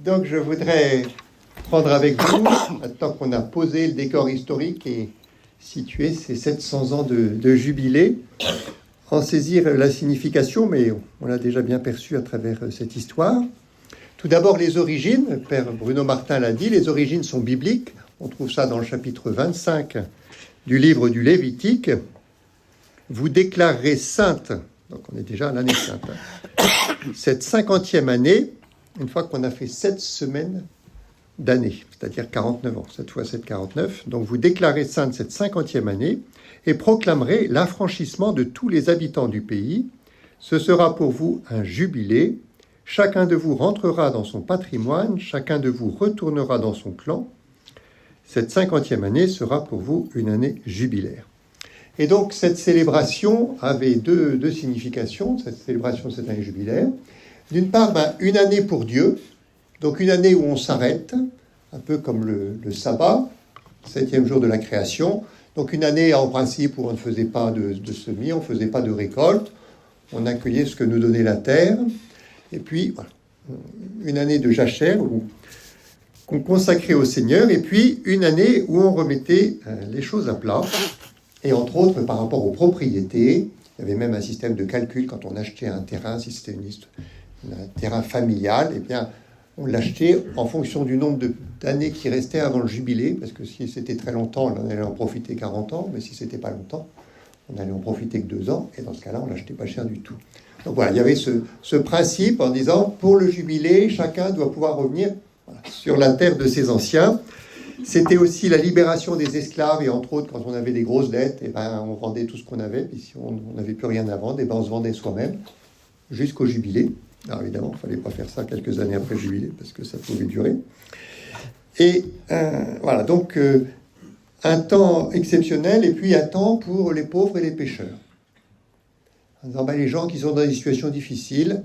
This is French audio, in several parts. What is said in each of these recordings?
Donc je voudrais prendre avec vous, maintenant qu'on a posé le décor historique et situé ces 700 ans de jubilé, en saisir la signification, mais on l'a déjà bien perçu à travers cette histoire. Tout d'abord, les origines. Le père Bruno Martin l'a dit, les origines sont bibliques. On trouve ça dans le chapitre 25 du livre du Lévitique. Vous déclarerez sainte, donc on est déjà à l'année sainte, cette 50e année, une fois qu'on a fait 7 semaines d'année, c'est-à-dire 49 ans, 7 fois 7, 49. Donc vous déclarez sainte cette 50e année et proclamerez l'affranchissement de tous les habitants du pays. Ce sera pour vous un jubilé. Chacun de vous rentrera dans son patrimoine, chacun de vous retournera dans son clan. Cette 50e année sera pour vous une année jubilaire. Et donc cette célébration avait deux significations, cette célébration de cette année jubilaire. D'une part, une année pour Dieu, donc une année où on s'arrête, un peu comme le sabbat, 7e jour de la création. Donc une année en principe où on ne faisait pas de semis, on ne faisait pas de récolte, on accueillait ce que nous donnait la terre. Et puis, voilà, une année de jachère qu'on consacrait au Seigneur, et puis une année où on remettait les choses à plat. Et entre autres, par rapport aux propriétés, il y avait même un système de calcul quand on achetait un terrain, si c'était un terrain familial, eh bien, on l'achetait en fonction du nombre d'années qui restaient avant le jubilé, parce que si c'était très longtemps, on allait en profiter 40 ans, mais si c'était pas longtemps, on allait en profiter que 2 ans, et dans ce cas-là, on l'achetait pas cher du tout. Donc voilà, il y avait ce principe en disant, pour le jubilé, chacun doit pouvoir revenir sur la terre de ses anciens. C'était aussi la libération des esclaves, et entre autres, quand on avait des grosses dettes, eh ben, on vendait tout ce qu'on avait, puis si on n'avait plus rien à vendre, eh ben, on se vendait soi-même, jusqu'au jubilé. Alors évidemment, il ne fallait pas faire ça quelques années après le jubilé, parce que ça pouvait durer. Et voilà, donc un temps exceptionnel, et puis un temps pour les pauvres et les pécheurs. En disant, les gens qui sont dans des situations difficiles,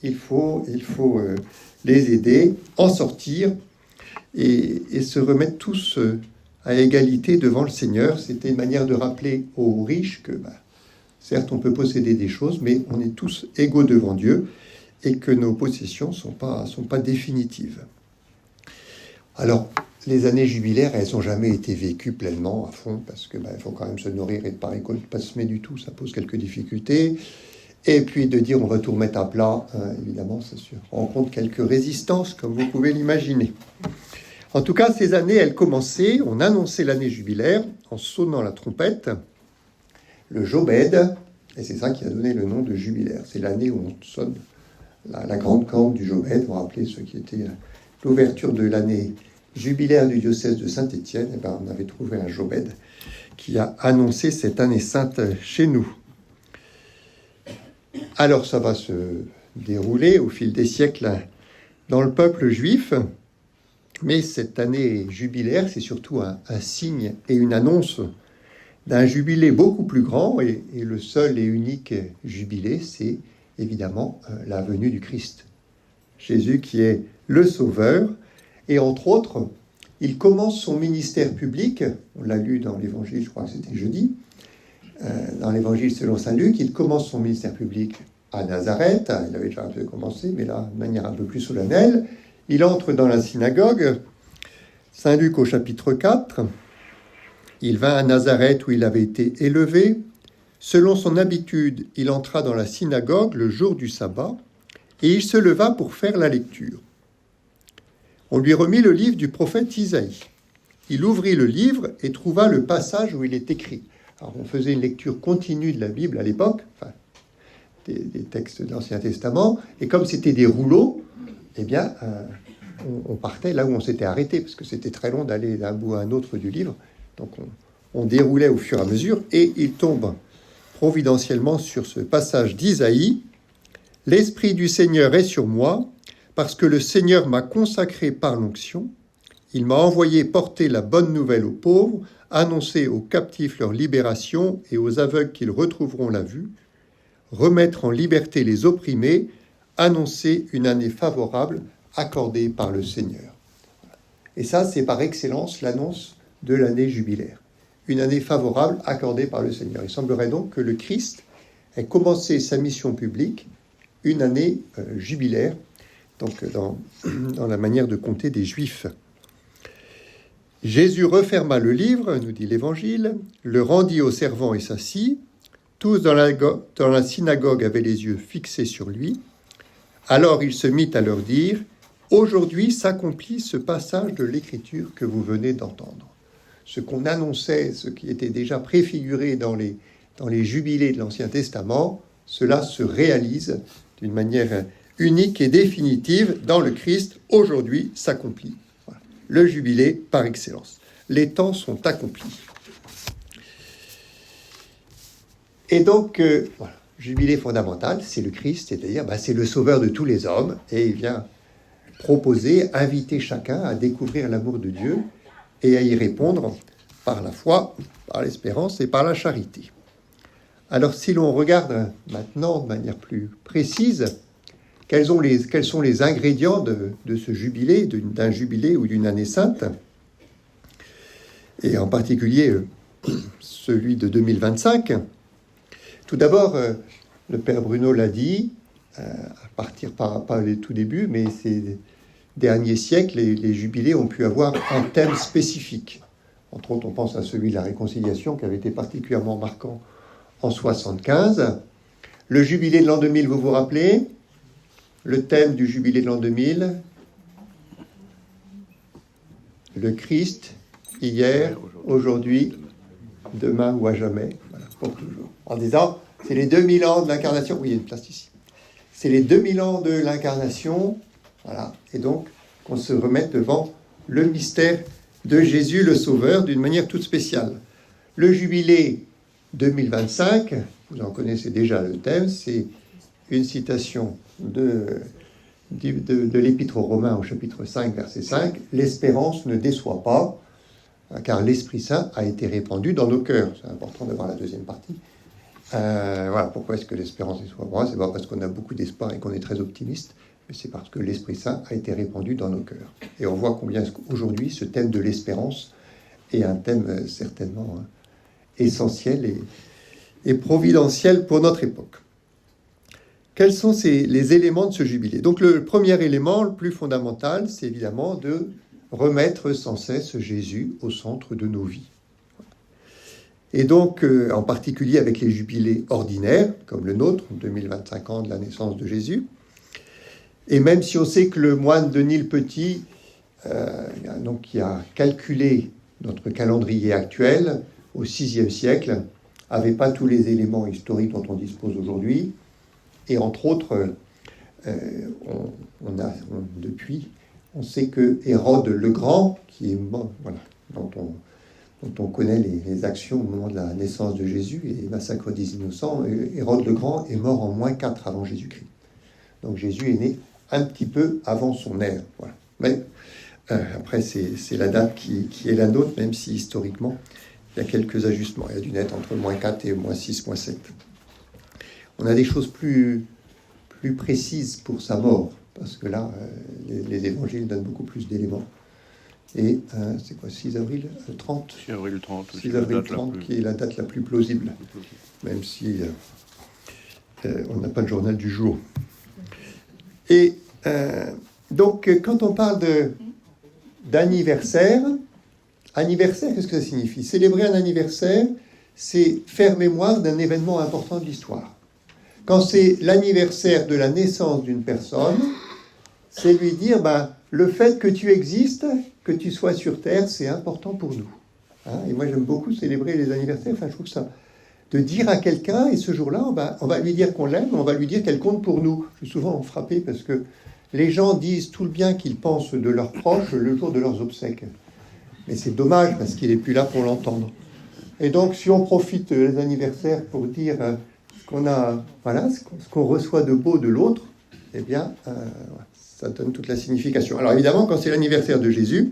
il faut les aider, en sortir, et se remettre tous à égalité devant le Seigneur. C'était une manière de rappeler aux riches que, certes, on peut posséder des choses, mais on est tous égaux devant Dieu, et que nos possessions ne sont pas définitives. Alors, les années jubilaires, elles n'ont jamais été vécues pleinement, à fond, parce que il faut quand même se nourrir et de pas récolter, pas semer du tout, ça pose quelques difficultés. Et puis de dire on va tout remettre à plat, évidemment, ça rencontre quelques résistances, comme vous pouvez l'imaginer. En tout cas, ces années, elles commençaient, on annonçait l'année jubilaire en sonnant la trompette, le Jobed, et c'est ça qui a donné le nom de jubilaire. C'est l'année où on sonne la grande corne du Jobed, vous vous rappelez ce qui était l'ouverture de l'année jubilaire du diocèse de Saint-Étienne, on avait trouvé un Jobed qui a annoncé cette année sainte chez nous. Alors ça va se dérouler au fil des siècles dans le peuple juif, mais cette année jubilaire, c'est surtout un signe et une annonce d'un jubilé beaucoup plus grand, et le seul et unique jubilé, c'est évidemment la venue du Christ. Jésus qui est le Sauveur, et entre autres, il commence son ministère public, on l'a lu dans l'évangile, je crois que c'était jeudi, dans l'évangile selon saint Luc, il commence son ministère public à Nazareth, il avait déjà un peu commencé, mais là, de manière un peu plus solennelle, il entre dans la synagogue, saint Luc au chapitre 4, il vint à Nazareth où il avait été élevé, selon son habitude, il entra dans la synagogue le jour du sabbat, et il se leva pour faire la lecture. On lui remit le livre du prophète Isaïe. Il ouvrit le livre et trouva le passage où il est écrit. Alors, on faisait une lecture continue de la Bible à l'époque, des textes de l'Ancien Testament, et comme c'était des rouleaux, eh bien, on partait là où on s'était arrêté, parce que c'était très long d'aller d'un bout à un autre du livre. Donc, on déroulait au fur et à mesure, et il tombe providentiellement sur ce passage d'Isaïe. « L'Esprit du Seigneur est sur moi, parce que le Seigneur m'a consacré par l'onction. Il m'a envoyé porter la bonne nouvelle aux pauvres, annoncer aux captifs leur libération et aux aveugles qu'ils retrouveront la vue, remettre en liberté les opprimés, annoncer une année favorable accordée par le Seigneur. » Et ça, c'est par excellence l'annonce de l'année jubilaire. Une année favorable accordée par le Seigneur. Il semblerait donc que le Christ ait commencé sa mission publique une année jubilaire, donc dans la manière de compter des Juifs. Jésus referma le livre, nous dit l'Évangile, le rendit aux servants et s'assit. Tous dans la synagogue avaient les yeux fixés sur lui. Alors il se mit à leur dire « Aujourd'hui s'accomplit ce passage de l'Écriture que vous venez d'entendre. » Ce qu'on annonçait, ce qui était déjà préfiguré dans les jubilés de l'Ancien Testament, cela se réalise d'une manière unique et définitive dans le Christ. Aujourd'hui s'accomplit. Voilà. Le jubilé par excellence. Les temps sont accomplis. Et donc, voilà, jubilé fondamental, c'est le Christ, c'est-à-dire c'est le sauveur de tous les hommes, et il vient proposer, inviter chacun à découvrir l'amour de Dieu et à y répondre par la foi, par l'espérance et par la charité. Alors, si l'on regarde maintenant de manière plus précise, quels sont les ingrédients de ce jubilé, d'un jubilé ou d'une année sainte, et en particulier celui de 2025. Tout d'abord, le Père Bruno l'a dit, à partir pas les tout débuts, mais ces derniers siècles, les jubilés ont pu avoir un thème spécifique. Entre autres, on pense à celui de la réconciliation qui avait été particulièrement marquant en 75. Le jubilé de l'an 2000, vous vous rappelez? Le thème du jubilé de l'an 2000, le Christ, hier, aujourd'hui, demain ou à jamais, voilà, pour toujours. En disant, c'est les 2000 ans de l'incarnation. Oui, il y a une place ici. C'est les 2000 ans de l'incarnation, voilà, et donc qu'on se remette devant le mystère de Jésus le Sauveur d'une manière toute spéciale. Le jubilé 2025, vous en connaissez déjà le thème, c'est une citation de l'Épître aux Romains au chapitre 5, verset 5. « L'espérance ne déçoit pas, car l'Esprit Saint a été répandu dans nos cœurs. » C'est important de voir la deuxième partie. Voilà, pourquoi est-ce que l'espérance déçoit pas? C'est pas parce qu'on a beaucoup d'espoir et qu'on est très optimiste, mais c'est parce que l'Esprit Saint a été répandu dans nos cœurs. Et on voit combien aujourd'hui ce thème de l'espérance est un thème certainement essentiel et providentiel pour notre époque. Quels sont les éléments de ce jubilé? Donc le premier élément, le plus fondamental, c'est évidemment de remettre sans cesse Jésus au centre de nos vies. Et donc, en particulier avec les jubilés ordinaires, comme le nôtre, 2025 ans de la naissance de Jésus. Et même si on sait que le moine Denis le Petit, donc, qui a calculé notre calendrier actuel au VIe siècle, n'avait pas tous les éléments historiques dont on dispose aujourd'hui. Et entre autres, depuis, on sait que Hérode le Grand, qui est mort, voilà, dont on connaît les actions au moment de la naissance de Jésus et les massacres des innocents, Hérode le Grand est mort en -4 avant Jésus-Christ. Donc Jésus est né un petit peu avant son ère. Voilà. Mais après, c'est la date qui est la nôtre, même si historiquement, il y a quelques ajustements. Il y a dû naître entre -4 et -6, -7. On a des choses plus précises pour sa mort, parce que là, les évangiles donnent beaucoup plus d'éléments. Et c'est quoi, 6 avril 30 6 avril 30, 6 avril 30 qui est la date la plus plausible, même si on n'a pas le journal du jour. Et donc, quand on parle d'anniversaire, qu'est-ce que ça signifie? Célébrer un anniversaire, c'est faire mémoire d'un événement important de l'histoire. Quand c'est l'anniversaire de la naissance d'une personne, c'est lui dire, le fait que tu existes, que tu sois sur Terre, c'est important pour nous. Hein? Et moi, j'aime beaucoup célébrer les anniversaires. Enfin, je trouve ça, de dire à quelqu'un, et ce jour-là, on va lui dire qu'on l'aime, on va lui dire qu'elle compte pour nous. Je suis souvent frappé parce que les gens disent tout le bien qu'ils pensent de leurs proches le jour de leurs obsèques. Mais c'est dommage parce qu'il n'est plus là pour l'entendre. Et donc, si on profite des anniversaires pour dire ce qu'on reçoit de beau de l'autre, eh bien, ça donne toute la signification. Alors évidemment, quand c'est l'anniversaire de Jésus,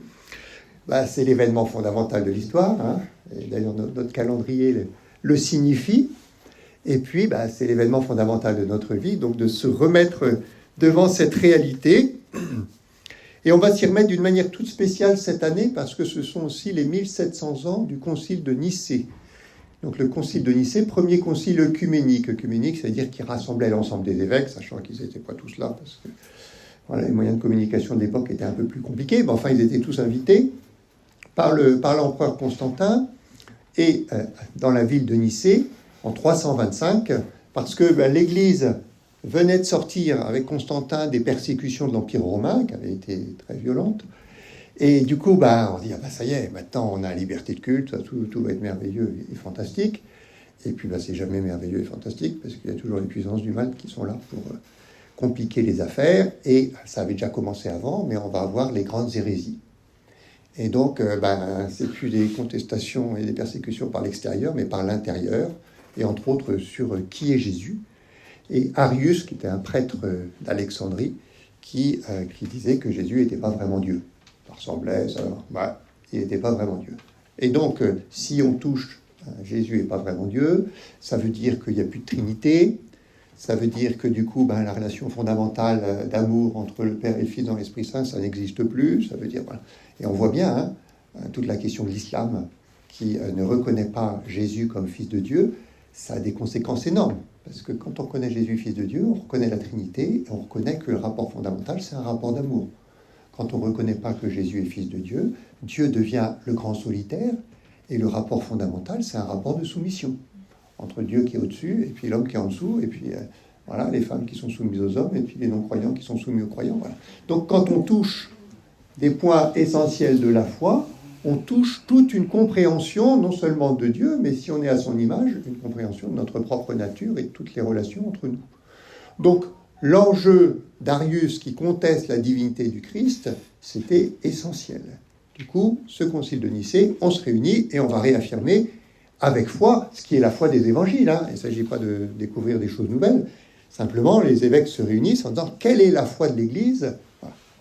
c'est l'événement fondamental de l'histoire. Hein, et d'ailleurs, notre calendrier le signifie. Et puis, c'est l'événement fondamental de notre vie, donc de se remettre devant cette réalité. Et on va s'y remettre d'une manière toute spéciale cette année, parce que ce sont aussi les 1700 ans du concile de Nicée. Donc le concile de Nicée, premier concile œcuménique. Œcuménique, c'est-à-dire qui rassemblait l'ensemble des évêques, sachant qu'ils n'étaient pas tous là, parce que Voilà, les moyens de communication de l'époque étaient un peu plus compliqués, mais enfin, ils étaient tous invités par l'empereur Constantin et dans la ville de Nicée en 325, parce que l'Église venait de sortir avec Constantin des persécutions de l'Empire romain, qui avaient été très violentes. Et du coup, on dit, ça y est, maintenant on a la liberté de culte, tout va être merveilleux et fantastique. Et puis, c'est jamais merveilleux et fantastique, parce qu'il y a toujours les puissances du mal qui sont là pour compliquer les affaires. Et ça avait déjà commencé avant, mais on va avoir les grandes hérésies. Et donc, c'est plus des contestations et des persécutions par l'extérieur, mais par l'intérieur, et entre autres sur qui est Jésus. Et Arius, qui était un prêtre d'Alexandrie, qui disait que Jésus n'était pas vraiment Dieu. Ça ressemblait, il n'était pas vraiment Dieu. Et donc, si on touche Jésus n'est pas vraiment Dieu, ça veut dire qu'il n'y a plus de Trinité, ça veut dire que du coup, la relation fondamentale d'amour entre le Père et le Fils dans l'Esprit Saint, ça n'existe plus, ça veut dire, voilà. Et on voit bien, toute la question de l'islam, qui ne reconnaît pas Jésus comme Fils de Dieu, ça a des conséquences énormes. Parce que quand on reconnaît Jésus Fils de Dieu, on reconnaît la Trinité, et on reconnaît que le rapport fondamental, c'est un rapport d'amour. Quand on ne reconnaît pas que Jésus est Fils de Dieu, Dieu devient le grand solitaire, et le rapport fondamental, c'est un rapport de soumission entre Dieu qui est au-dessus, et puis l'homme qui est en dessous, et puis les femmes qui sont soumises aux hommes, et puis les non-croyants qui sont soumis aux croyants. Voilà. Donc quand on touche des points essentiels de la foi, on touche toute une compréhension, non seulement de Dieu, mais si on est à son image, une compréhension de notre propre nature et de toutes les relations entre nous. Donc, l'enjeu d'Arius qui conteste la divinité du Christ, c'était essentiel. Du coup, ce concile de Nicée, on se réunit et on va réaffirmer avec foi ce qui est la foi des évangiles. Il ne s'agit pas de découvrir des choses nouvelles. Simplement, les évêques se réunissent en disant quelle est la foi de l'Église,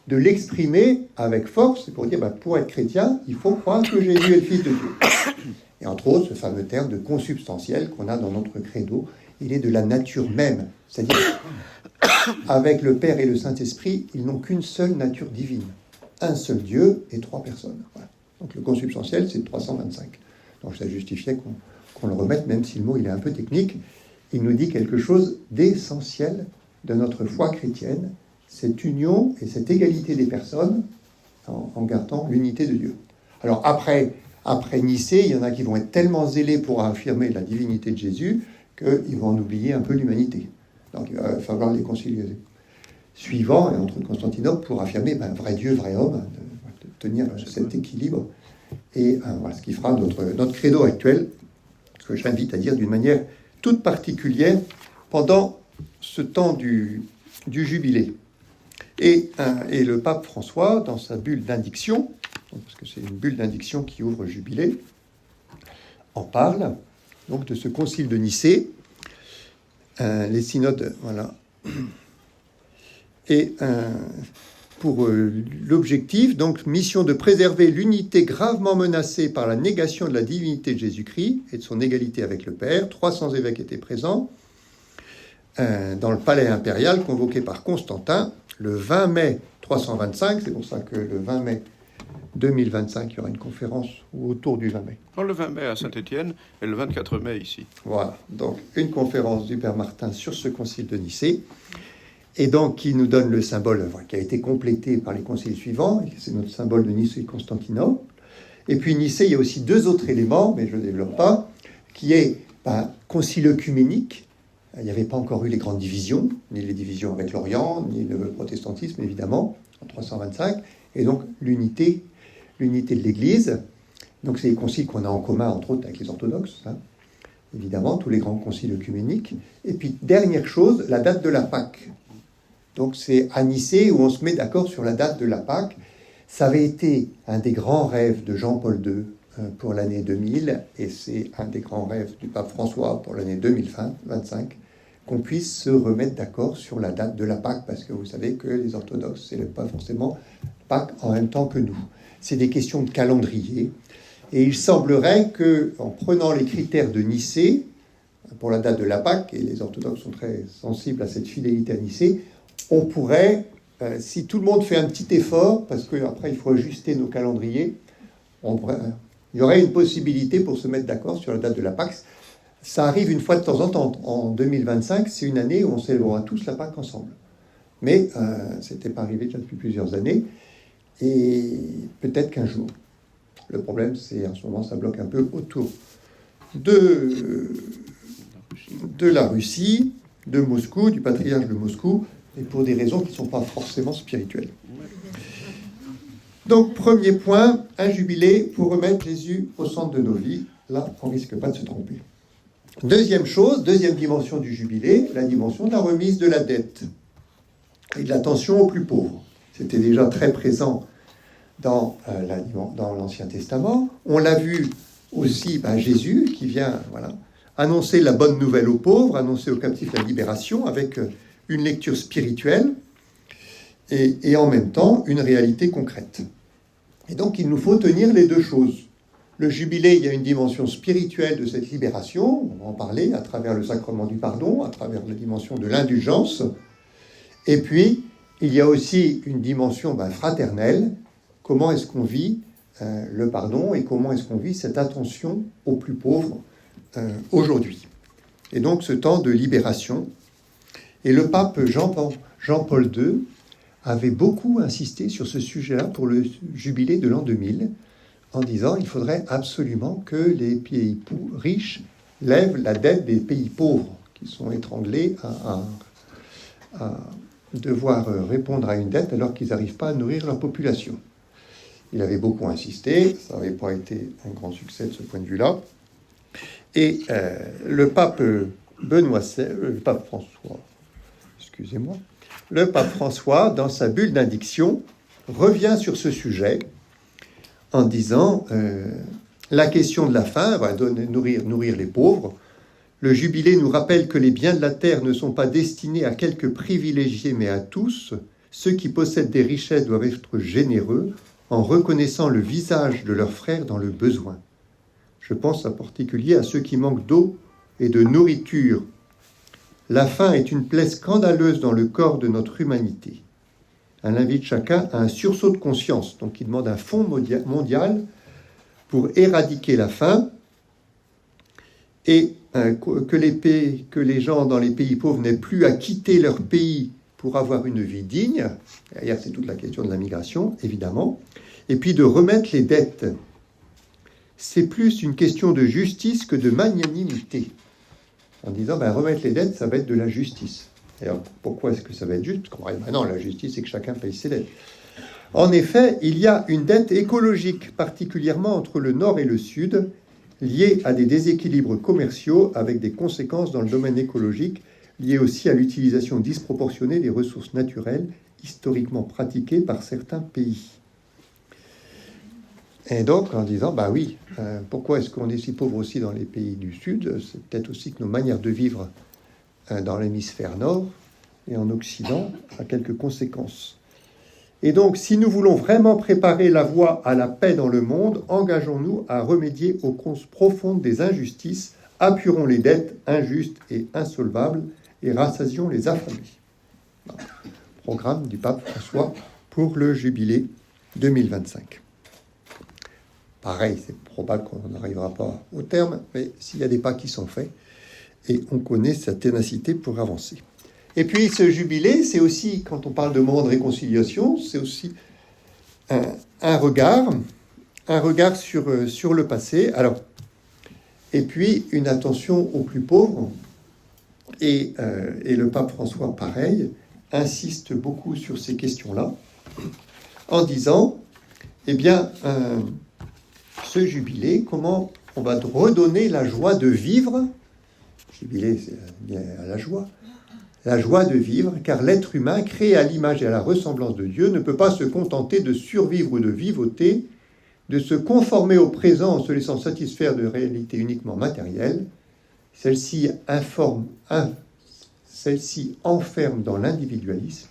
de l'exprimer avec force, pour dire, pour être chrétien, il faut croire que Jésus est le Fils de Dieu. Et entre autres, ce fameux terme de consubstantiel qu'on a dans notre credo, il est de la nature même. C'est-à-dire, avec le Père et le Saint-Esprit, ils n'ont qu'une seule nature divine. Un seul Dieu et trois personnes. Voilà. Donc le consubstantiel, c'est 325. Donc ça justifiait qu'on le remette, même si le mot il est un peu technique. Il nous dit quelque chose d'essentiel de notre foi chrétienne, cette union et cette égalité des personnes en gardant l'unité de Dieu. Alors après Nicée, il y en a qui vont être tellement zélés pour affirmer la divinité de Jésus qu'ils vont en oublier un peu l'humanité. Donc il va falloir les conciles suivants, et entre Constantinople, pour affirmer vrai Dieu, vrai homme, de tenir cet équilibre. Et voilà ce qui fera notre credo actuel, que j'invite à dire d'une manière toute particulière pendant ce temps du jubilé. Et le pape François, dans sa bulle d'indiction, parce que c'est une bulle d'indiction qui ouvre le jubilé, en parle donc de ce concile de Nicée, les synodes, voilà. Et pour l'objectif, donc mission de préserver l'unité gravement menacée par la négation de la divinité de Jésus-Christ et de son égalité avec le Père. 300 évêques étaient présents dans le palais impérial convoqué par Constantin le 20 mai 325. C'est pour ça que le 20 mai 2025, il y aura une conférence autour du 20 mai. Le 20 mai à Saint-Étienne et le 24 mai ici. Voilà, donc une conférence du Père Martin sur ce concile de Nicée. Et donc, qui nous donne le symbole qui a été complété par les conciles suivants. C'est notre symbole de Nicée et Constantinople. Et puis, Nicée, il y a aussi deux autres éléments, mais je ne développe pas, qui est concile œcuménique. Il n'y avait pas encore eu les grandes divisions, ni les divisions avec l'Orient, ni le protestantisme, évidemment, en 325. Et donc, l'unité de l'Église. Donc, c'est les conciles qu'on a en commun, entre autres, avec les orthodoxes, évidemment, tous les grands conciles œcuméniques. Et puis, dernière chose, la date de la Pâque. Donc c'est à Nicée où on se met d'accord sur la date de la Pâque. Ça avait été un des grands rêves de Jean-Paul II pour l'année 2000, et c'est un des grands rêves du pape François pour l'année 2025, qu'on puisse se remettre d'accord sur la date de la Pâque, parce que vous savez que les orthodoxes ne célèbrent pas forcément Pâques en même temps que nous. C'est des questions de calendrier, et il semblerait qu'en prenant les critères de Nicée, pour la date de la Pâque, et les orthodoxes sont très sensibles à cette fidélité à Nicée, on pourrait, si tout le monde fait un petit effort, parce qu'après il faut ajuster nos calendriers, il y aurait une possibilité pour se mettre d'accord sur la date de la Pâque. Ça arrive une fois de temps en temps. En 2025, c'est une année où on célébrera tous la Pâque ensemble. Mais ce n'était pas arrivé déjà depuis plusieurs années. Et peut-être qu'un jour. Le problème, c'est en ce moment, ça bloque un peu autour de la Russie, de Moscou, du patriarche de Moscou, et pour des raisons qui ne sont pas forcément spirituelles. Donc, premier point, un jubilé pour remettre Jésus au centre de nos vies. Là, on ne risque pas de se tromper. Deuxième chose, deuxième dimension du jubilé, la dimension de la remise de la dette et de l'attention aux plus pauvres. C'était déjà très présent dans l'Ancien Testament. On l'a vu aussi, Jésus qui vient annoncer la bonne nouvelle aux pauvres, annoncer aux captifs la libération avec une lecture spirituelle et en même temps une réalité concrète. Et donc il nous faut tenir les deux choses. Le jubilé, il y a une dimension spirituelle de cette libération, on va en parler à travers le sacrement du pardon, à travers la dimension de l'indulgence. Et puis, il y a aussi une dimension fraternelle. Comment est-ce qu'on vit le pardon et comment est-ce qu'on vit cette attention aux plus pauvres aujourd'hui. Et donc ce temps de libération. Et le pape Jean-Paul II avait beaucoup insisté sur ce sujet-là pour le jubilé de l'an 2000, en disant qu'il faudrait absolument que les pays riches lèvent la dette des pays pauvres, qui sont étranglés à devoir répondre à une dette alors qu'ils n'arrivent pas à nourrir leur population. Il avait beaucoup insisté, ça n'avait pas été un grand succès de ce point de vue-là. Et le pape François, dans sa bulle d'indiction, revient sur ce sujet en disant la question de la faim va nourrir les pauvres. Le jubilé nous rappelle que les biens de la terre ne sont pas destinés à quelques privilégiés, mais à tous. Ceux qui possèdent des richesses doivent être généreux en reconnaissant le visage de leurs frères dans le besoin. Je pense en particulier à ceux qui manquent d'eau et de nourriture. La faim est une plaie scandaleuse dans le corps de notre humanité. Elle invite chacun à un sursaut de conscience, donc il demande un fonds mondial pour éradiquer la faim et que les gens dans les pays pauvres n'aient plus à quitter leur pays pour avoir une vie digne. D'ailleurs, c'est toute la question de la migration, évidemment. Et puis de remettre les dettes. C'est plus une question de justice que de magnanimité. En disant, remettre les dettes, ça va être de la justice. Et alors, pourquoi est-ce que ça va être juste? Non, la justice, c'est que chacun paye ses dettes. En effet, il y a une dette écologique, particulièrement entre le Nord et le Sud, liée à des déséquilibres commerciaux avec des conséquences dans le domaine écologique, liées aussi à l'utilisation disproportionnée des ressources naturelles historiquement pratiquées par certains pays. Et donc, en disant, pourquoi est-ce qu'on est si pauvre aussi dans les pays du Sud? C'est peut-être aussi que nos manières de vivre dans l'hémisphère Nord et en Occident a quelques conséquences. Et donc, si nous voulons vraiment préparer la voie à la paix dans le monde, engageons-nous à remédier aux causes profondes des injustices, apurons les dettes injustes et insolvables et rassasions les affamés. Programme du pape François pour le jubilé 2025. Pareil, c'est probable qu'on n'arrivera pas au terme, mais s'il y a des pas qui sont faits, et on connaît sa ténacité pour avancer. Et puis ce jubilé, c'est aussi, quand on parle de moment de réconciliation, c'est aussi un regard sur le passé. Alors, et puis une attention aux plus pauvres. Et le pape François, pareil, insiste beaucoup sur ces questions-là, en disant, ce jubilé, comment on va redonner la joie de vivre. Jubilé, c'est bien à la joie de vivre, car l'être humain, créé à l'image et à la ressemblance de Dieu, ne peut pas se contenter de survivre ou de vivoter, de se conformer au présent en se laissant satisfaire de réalités uniquement matérielles. Celle-ci enferme dans l'individualisme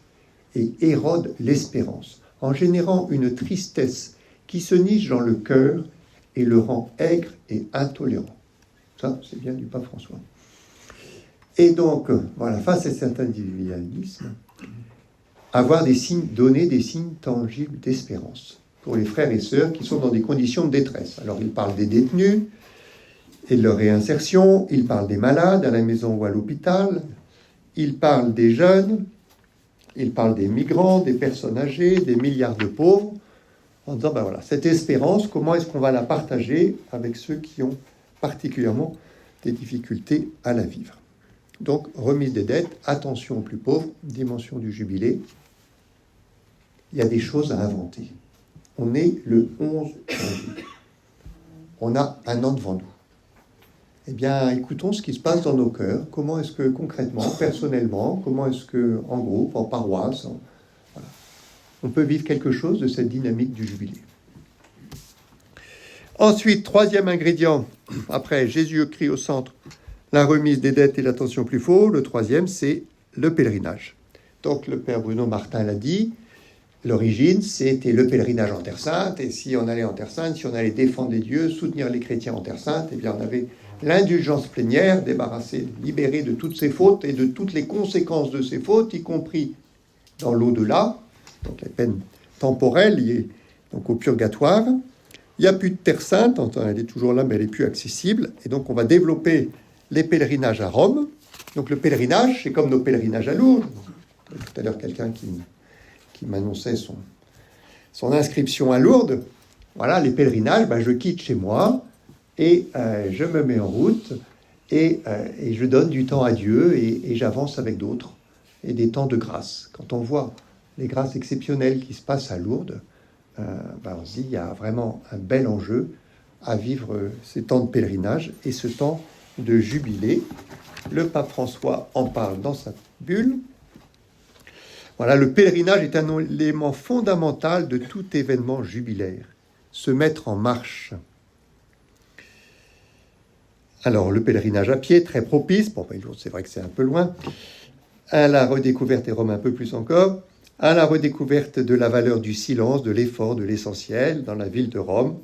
et érode l'espérance, en générant une tristesse qui se niche dans le cœur et le rend aigre et intolérant. Ça, c'est bien du pape François. Et donc, face à cet individualisme, donner des signes tangibles d'espérance pour les frères et sœurs qui sont dans des conditions de détresse. Alors, il parle des détenus et de leur réinsertion, il parle des malades à la maison ou à l'hôpital, il parle des jeunes, Il parle des migrants, des personnes âgées, des milliards de pauvres, en disant, ben voilà, cette espérance, comment est-ce qu'on va la partager avec ceux qui ont particulièrement des difficultés à la vivre. Donc, remise des dettes, attention aux plus pauvres, dimension du jubilé. Il y a des choses à inventer. On est le 11 janvier. On a un an devant nous. Eh bien, écoutons ce qui se passe dans nos cœurs. Comment est-ce que concrètement, personnellement, comment est-ce que en groupe, en paroisse, voilà, on peut vivre quelque chose de cette dynamique du jubilé. Ensuite, troisième ingrédient, après Jésus-Christ au centre, la remise des dettes et l'attention plus fort. Le troisième, c'est le pèlerinage. Donc, le père Bruno Martin l'a dit, l'origine, c'était le pèlerinage en Terre Sainte. Et si on allait en Terre Sainte, si on allait défendre les dieux, soutenir les chrétiens en Terre Sainte, eh bien, on avait l'indulgence plénière, débarrassée, libérée de toutes ses fautes et de toutes les conséquences de ses fautes, y compris dans l'au-delà, donc les peines temporelles liées donc au purgatoire. Il n'y a plus de Terre Sainte, elle est toujours là, mais elle est plus accessible. Et donc, on va développer les pèlerinages à Rome. Donc, le pèlerinage, c'est comme nos pèlerinages à Lourdes. Tout à l'heure, quelqu'un qui m'annonçait son inscription à Lourdes. Voilà, les pèlerinages, je quitte chez moi et je me mets en route et je donne du temps à Dieu et j'avance avec d'autres. Et des temps de grâce. Quand on voit les grâces exceptionnelles qui se passent à Lourdes, on se dit, il y a vraiment un bel enjeu à vivre ces temps de pèlerinage et ce temps de jubilé. Le pape François en parle dans sa bulle. Voilà, le pèlerinage est un élément fondamental de tout événement jubilaire. Se mettre en marche. Alors, le pèlerinage à pied, très propice, c'est vrai que c'est un peu loin, à la redécouverte, et Rome un peu plus encore, à la redécouverte de la valeur du silence, de l'effort, de l'essentiel dans la ville de Rome.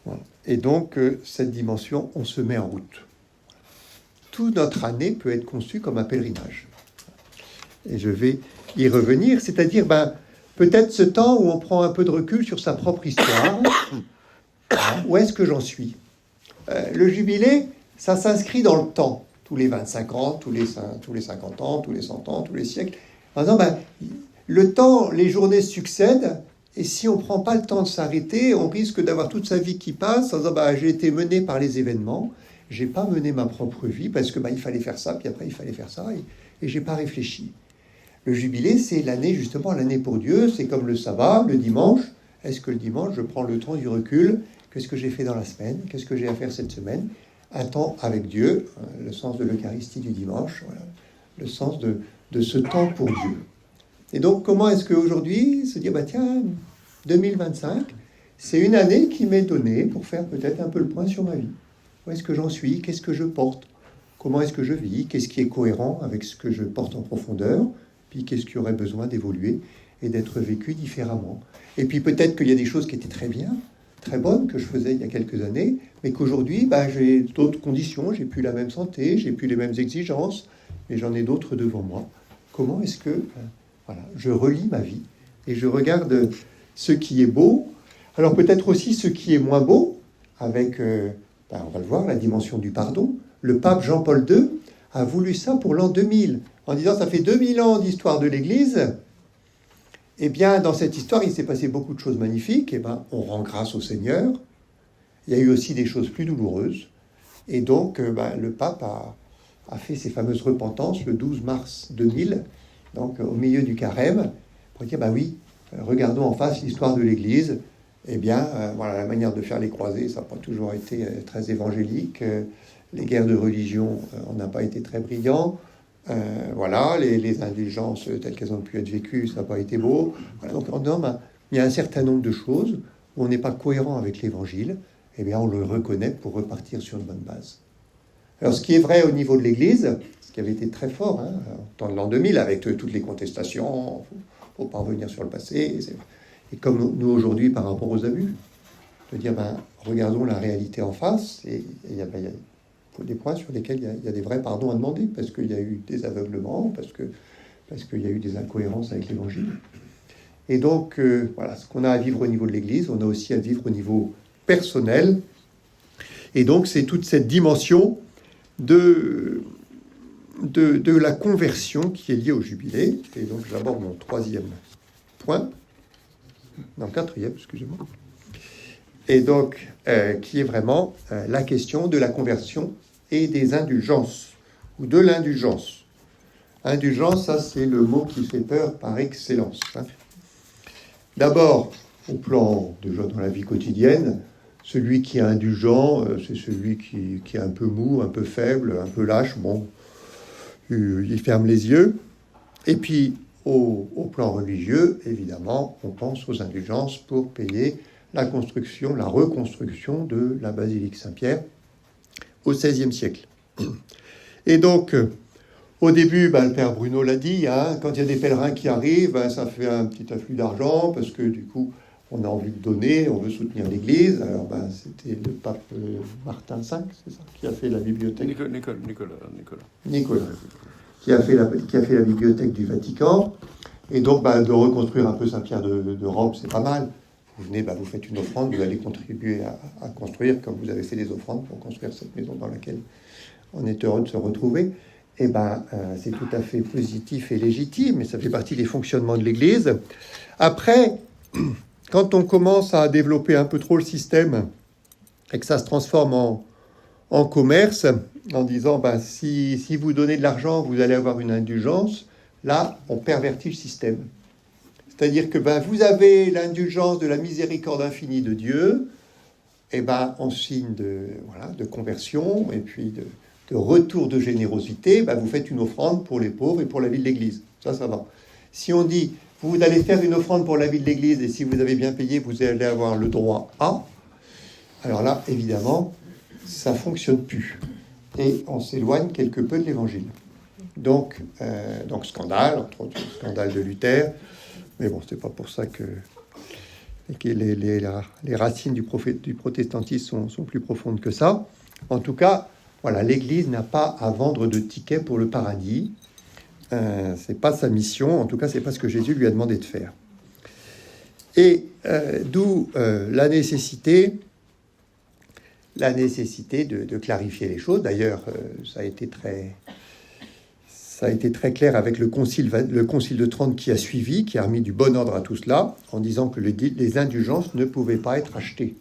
Voilà. Et donc, cette dimension, on se met en route. Toute notre année peut être conçue comme un pèlerinage. Et je vais y revenir, c'est-à-dire peut-être ce temps où on prend un peu de recul sur sa propre histoire. Où est-ce que j'en suis ? Le jubilé, ça s'inscrit dans le temps. Tous les 25 ans, tous les 50 ans, tous les 100 ans, tous les siècles. Par exemple, le temps, les journées succèdent, et si on ne prend pas le temps de s'arrêter, on risque d'avoir toute sa vie qui passe en disant j'ai été mené par les événements, j'ai pas mené ma propre vie parce que il fallait faire ça, puis après il fallait faire ça, et j'ai pas réfléchi. Le jubilé, c'est l'année, justement, l'année pour Dieu, c'est comme le sabbat, le dimanche. Est-ce que le dimanche, je prends le temps du recul ? Qu'est-ce que j'ai fait dans la semaine ? Qu'est-ce que j'ai à faire cette semaine ? Un temps avec Dieu, le sens de l'Eucharistie du dimanche, voilà, le sens de ce temps pour Dieu. Et donc, comment est-ce qu'aujourd'hui, se dire, tiens, 2025, c'est une année qui m'est donnée pour faire peut-être un peu le point sur ma vie. Où est-ce que j'en suis ? Qu'est-ce que je porte ? Comment est-ce que je vis ? Qu'est-ce qui est cohérent avec ce que je porte en profondeur ? Puis qu'est-ce qui aurait besoin d'évoluer et d'être vécu différemment ? Et puis peut-être qu'il y a des choses qui étaient très bien, très bonnes, que je faisais il y a quelques années, mais qu'aujourd'hui, j'ai d'autres conditions, j'ai plus la même santé, j'ai plus les mêmes exigences, et j'en ai d'autres devant moi. Comment est-ce que je relis ma vie et je regarde ce qui est beau, alors peut-être aussi ce qui est moins beau, avec, on va le voir, la dimension du pardon. Le pape Jean-Paul II a voulu ça pour l'an 2000, en disant ça fait 2000 ans d'histoire de l'Église. Eh bien, dans cette histoire, il s'est passé beaucoup de choses magnifiques. On rend grâce au Seigneur. Il y a eu aussi des choses plus douloureuses. Et donc, le pape a fait ses fameuses repentances le 12 mars 2000, donc au milieu du carême, pour dire, oui, regardons en face l'histoire de l'Église. Eh bien, la manière de faire les croisés, ça n'a pas toujours été très évangélique. Les guerres de religion, on n'a pas été très brillants. Les indulgences telles qu'elles ont pu être vécues, ça n'a pas été beau. Voilà, donc il y a un certain nombre de choses où on n'est pas cohérent avec l'Évangile. Eh bien, on le reconnaît pour repartir sur une bonne base. Alors, ce qui est vrai au niveau de l'Église, ce qui avait été très fort, dans l'an 2000, avec toutes les contestations, il ne faut pas revenir sur le passé. Et comme nous aujourd'hui par rapport aux abus, de dire, regardons la réalité en face, et il y a des points sur lesquels il y a des vrais pardons à demander, parce qu'il y a eu des aveuglements, parce qu'il y a eu des incohérences avec l'Évangile. Et donc, ce qu'on a à vivre au niveau de l'Église, on a aussi à vivre au niveau personnel. Et donc, c'est toute cette dimension de de la conversion qui est liée au jubilé. Et donc j'aborde mon troisième point, non, quatrième, excusez-moi. Et donc, qui est vraiment la question de la conversion et des indulgences, ou de l'indulgence. Indulgence, ça c'est le mot qui fait peur par excellence. Hein. D'abord, au plan déjà dans la vie quotidienne, celui qui est indulgent, c'est celui qui est un peu mou, un peu faible, un peu lâche, bon, il ferme les yeux. Et puis, au plan religieux, évidemment, on pense aux indulgences pour payer la construction, la reconstruction de la basilique Saint-Pierre au XVIe siècle. Et donc, au début, le père Bruno l'a dit, hein, quand il y a des pèlerins qui arrivent, ça fait un petit afflux d'argent, parce que du coup, on a envie de donner, on veut soutenir l'Église. Alors, c'était le pape Martin V, c'est ça, qui a fait la bibliothèque. Nicolas. Qui a fait la bibliothèque du Vatican. Et donc, de reconstruire un peu Saint-Pierre de Rome, c'est pas mal. Vous venez, vous faites une offrande, vous allez contribuer à construire, comme vous avez fait des offrandes pour construire cette maison dans laquelle on est heureux de se retrouver. Et c'est tout à fait positif et légitime, et ça fait partie des fonctionnements de l'Église. Après, quand on commence à développer un peu trop le système et que ça se transforme en commerce, en disant si vous donnez de l'argent, vous allez avoir une indulgence, là, on pervertit le système. C'est-à-dire que vous avez l'indulgence de la miséricorde infinie de Dieu, et en signe de conversion et puis de retour de générosité, vous faites une offrande pour les pauvres et pour la vie de l'Église. Ça va. Si on dit, vous allez faire une offrande pour la vie de l'Église et si vous avez bien payé, vous allez avoir le droit à, alors là, évidemment, ça ne fonctionne plus. Et on s'éloigne quelque peu de l'Évangile. Donc scandale, entre autres, scandale de Luther. Mais bon, c'est pas pour ça que les racines du protestantisme sont plus profondes que ça. En tout cas, voilà, l'Église n'a pas à vendre de tickets pour le paradis. C'est pas sa mission. En tout cas, c'est pas ce que Jésus lui a demandé de faire. Et d'où la nécessité de clarifier les choses. D'ailleurs, ça a été très clair avec le concile de Trente qui a suivi, qui a remis du bon ordre à tout cela, en disant que les indulgences ne pouvaient pas être achetées.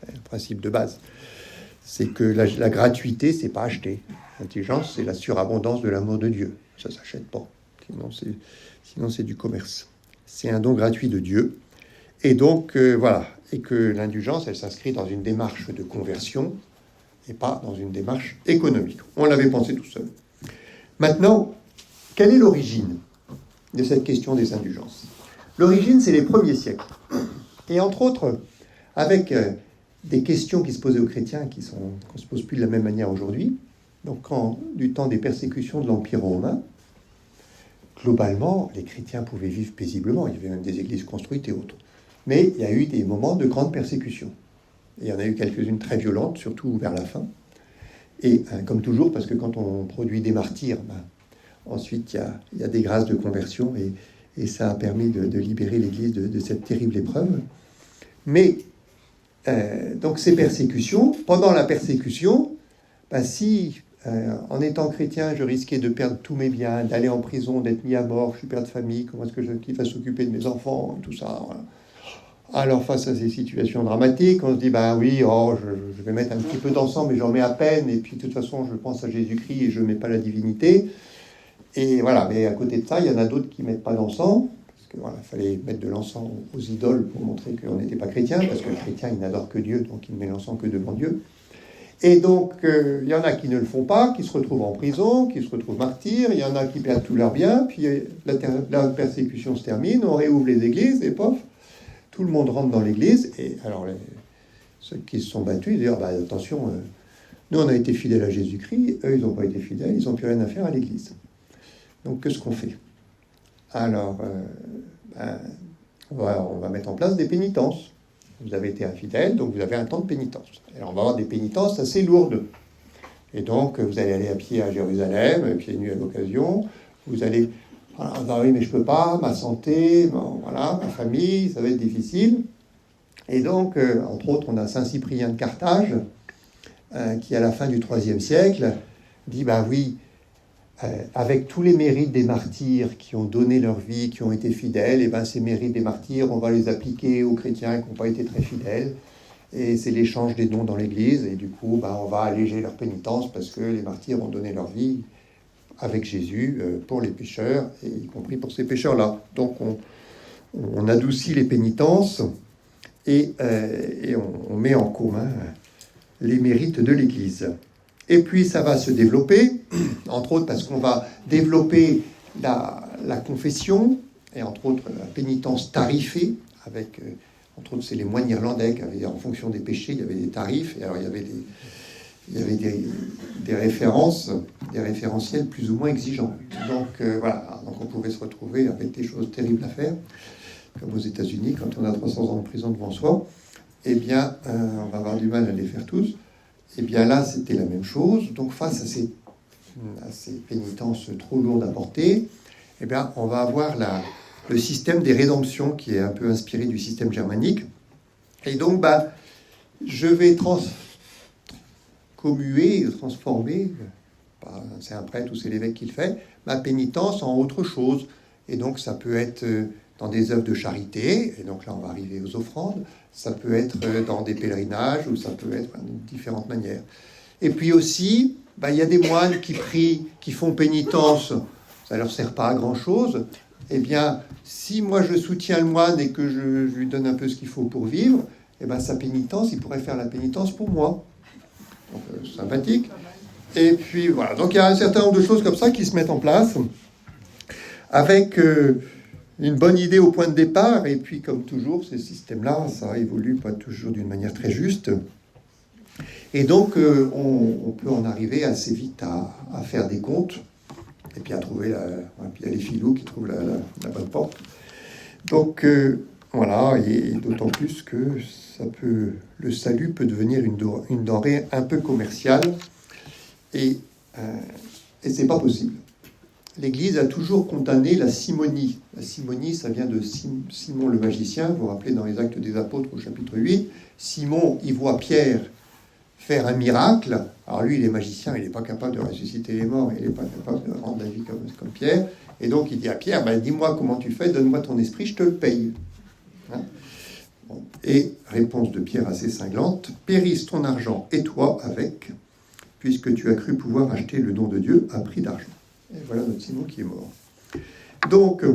C'est le principe de base. C'est que la gratuité, c'est pas acheté. L'indulgence, c'est la surabondance de l'amour de Dieu. Ça s'achète pas. Sinon, c'est du commerce. C'est un don gratuit de Dieu. Et donc, voilà. Et que l'indulgence, elle s'inscrit dans une démarche de conversion et pas dans une démarche économique. On l'avait pensé tout seul. Maintenant, quelle est l'origine de cette question des indulgences ? L'origine, c'est les premiers siècles. Et entre autres, avec des questions qui se posaient aux chrétiens qu'on ne se pose plus de la même manière aujourd'hui. Donc, du temps des persécutions de l'Empire romain, globalement, les chrétiens pouvaient vivre paisiblement. Il y avait même des églises construites et autres. Mais il y a eu des moments de grande persécution. Et il y en a eu quelques-unes très violentes, surtout vers la fin. Et comme toujours, parce que quand on produit des martyrs, ensuite il y a des grâces de conversion et ça a permis de libérer l'Église de cette terrible épreuve. Mais donc ces persécutions, pendant la persécution, si en étant chrétien, je risquais de perdre tous mes biens, d'aller en prison, d'être mis à mort, je suis père de famille, comment est-ce que qui va s'occuper de mes enfants, tout ça, voilà. Alors, face à ces situations dramatiques, on se dit, je vais mettre un petit peu d'encens, mais j'en mets à peine, et puis de toute façon, je pense à Jésus-Christ et je ne mets pas la divinité. Et voilà, mais à côté de ça, il y en a d'autres qui ne mettent pas d'encens, parce que il fallait mettre de l'encens aux idoles pour montrer qu'on n'était pas chrétien, parce que le chrétien, il n'adore que Dieu, donc il ne met l'encens que devant Dieu. Et donc, il y en a qui ne le font pas, qui se retrouvent en prison, qui se retrouvent martyrs, il y en a qui perdent tous leurs biens, puis la persécution se termine, on réouvre les églises, et pof, tout le monde rentre dans l'église, et alors ceux qui se sont battus, ils disent attention, nous on a été fidèles à Jésus-Christ, eux ils n'ont pas été fidèles, ils n'ont plus rien à faire à l'église. Donc qu'est-ce qu'on fait ? Alors, on va mettre en place des pénitences. Vous avez été infidèle, donc vous avez un temps de pénitence. Alors on va avoir des pénitences assez lourdes. Et donc vous allez aller à pied à Jérusalem, pieds nus à l'occasion, vous allez... oui, mais je peux pas, ma santé, ma famille, ça va être difficile. Et donc, entre autres, on a Saint Cyprien de Carthage, qui à la fin du IIIe siècle dit, avec tous les mérites des martyrs qui ont donné leur vie, qui ont été fidèles, et bien ces mérites des martyrs, on va les appliquer aux chrétiens qui n'ont pas été très fidèles. Et c'est l'échange des dons dans l'Église, et du coup, on va alléger leur pénitence parce que les martyrs ont donné leur vie avec Jésus pour les pécheurs, et y compris pour ces pécheurs-là. Donc on adoucit les pénitences et on met en commun les mérites de l'Église. Et puis ça va se développer, entre autres parce qu'on va développer la confession, et entre autres la pénitence tarifée, avec, entre autres c'est les moines irlandais qui avaient, en fonction des péchés, il y avait des tarifs, et alors il y avait des références, des référentiels plus ou moins exigeants. Donc voilà, donc on pouvait se retrouver avec des choses terribles à faire, comme aux États-Unis, quand on a 300 ans de prison devant soi, eh bien on va avoir du mal à les faire tous. Et bien là, c'était la même chose. Donc face à ces pénitences trop lourdes à porter, eh bien, on va avoir le système des rédemptions qui est un peu inspiré du système germanique. Et donc, je vais transformer, c'est un prêtre ou c'est l'évêque qui le fait, ma pénitence en autre chose. Et donc, ça peut être dans des œuvres de charité, et donc là, on va arriver aux offrandes. Ça peut être dans des pèlerinages, ou ça peut être de différentes manières. Et puis aussi, il y a des moines qui prient, qui font pénitence, ça ne leur sert pas à grand-chose. Eh bien, si moi je soutiens le moine et que je lui donne un peu ce qu'il faut pour vivre, eh bien, sa pénitence, il pourrait faire la pénitence pour moi. Donc, sympathique. Et puis voilà, donc il y a un certain nombre de choses comme ça qui se mettent en place, avec une bonne idée au point de départ, et puis comme toujours, ces systèmes-là, ça évolue pas toujours d'une manière très juste. Et donc, on peut en arriver assez vite à faire des comptes, et puis à trouver puis il y a les filous qui trouvent la bonne porte. Donc, voilà, et d'autant plus que le salut peut devenir une denrée un peu commerciale, et c'est pas possible. L'Église a toujours condamné la simonie. La simonie, ça vient de Simon le magicien. Vous vous rappelez dans les Actes des Apôtres au chapitre 8, Simon, il voit Pierre faire un miracle. Alors lui, il est magicien, il n'est pas capable de ressusciter les morts, il n'est pas capable de rendre la vie comme Pierre. Et donc il dit à Pierre, dis-moi comment tu fais, donne-moi ton esprit, je te le paye. Hein? Bon. Et réponse de Pierre assez cinglante, périsse ton argent et toi avec, puisque tu as cru pouvoir acheter le don de Dieu à prix d'argent. Et voilà notre Simon qui est mort. Donc,